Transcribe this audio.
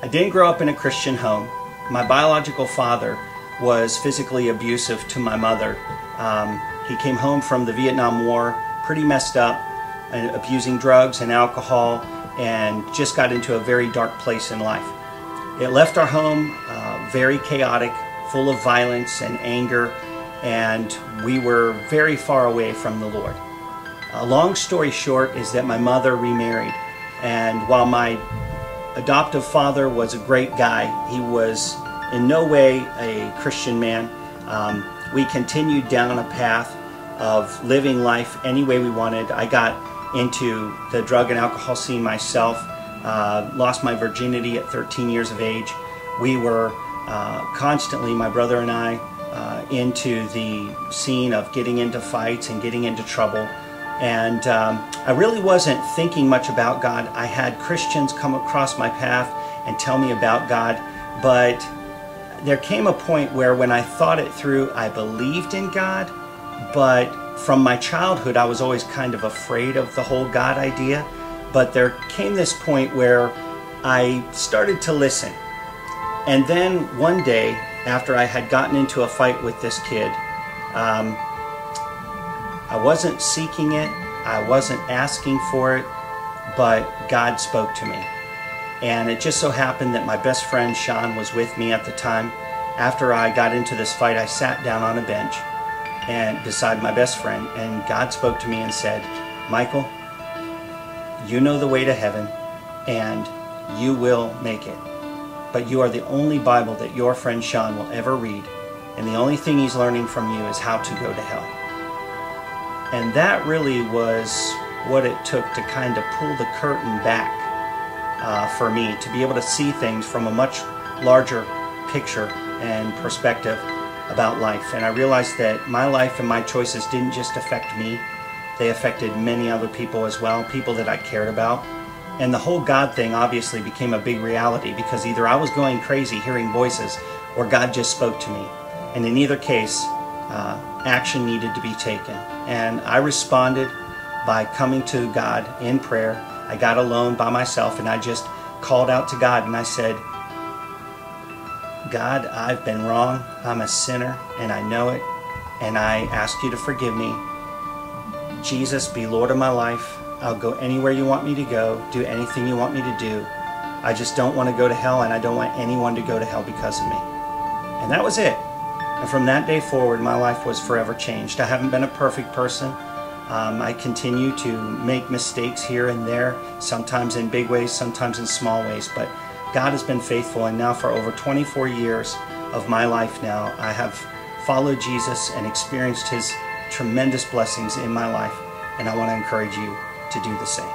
I didn't grow up in a Christian home. My biological father was physically abusive to my mother. He came home from the Vietnam War pretty messed up, abusing drugs and alcohol, and just got into a very dark place in life. It left our home very chaotic, full of violence and anger, and we were very far away from the Lord. A long story short is that my mother remarried, and while my adoptive father was a great guy, he was in no way a Christian man. We continued down a path of living life any way we wanted. I got into the drug and alcohol scene myself, lost my virginity at 13 years of age. We were constantly, my brother and I, into the scene of getting into fights and getting into trouble. And I really wasn't thinking much about God. I had Christians come across my path and tell me about God, but there came a point where when I thought it through, I believed in God, but from my childhood, I was always kind of afraid of the whole God idea. But there came this point where I started to listen. And then one day, after I had gotten into a fight with this kid, I wasn't seeking it, I wasn't asking for it, but God spoke to me. And it just so happened that my best friend Sean was with me at the time. After I got into this fight, I sat down on a bench and beside my best friend, and God spoke to me and said, "Michael, you know the way to heaven, and you will make it. But you are the only Bible that your friend Sean will ever read, and the only thing he's learning from you is how to go to hell." And that really was what it took to kind of pull the curtain back for me, to be able to see things from a much larger picture and perspective about life. And I realized that my life and my choices didn't just affect me, they affected many other people as well, people that I cared about. And the whole God thing obviously became a big reality, because either I was going crazy hearing voices or God just spoke to me. And in either case, action needed to be taken. And I responded by coming to God in prayer. I got alone by myself and I just called out to God and I said, "God, I've been wrong. I'm a sinner and I know it. And I ask you to forgive me. Jesus, be Lord of my life. I'll go anywhere you want me to go, do anything you want me to do. I just don't want to go to hell, and I don't want anyone to go to hell because of me." And that was it. And from that day forward, my life was forever changed. I haven't been a perfect person. I continue to make mistakes here and there, sometimes in big ways, sometimes in small ways, but God has been faithful, and now for over 24 years of my life now, I have followed Jesus and experienced His tremendous blessings in my life, and I want to encourage you to do the same.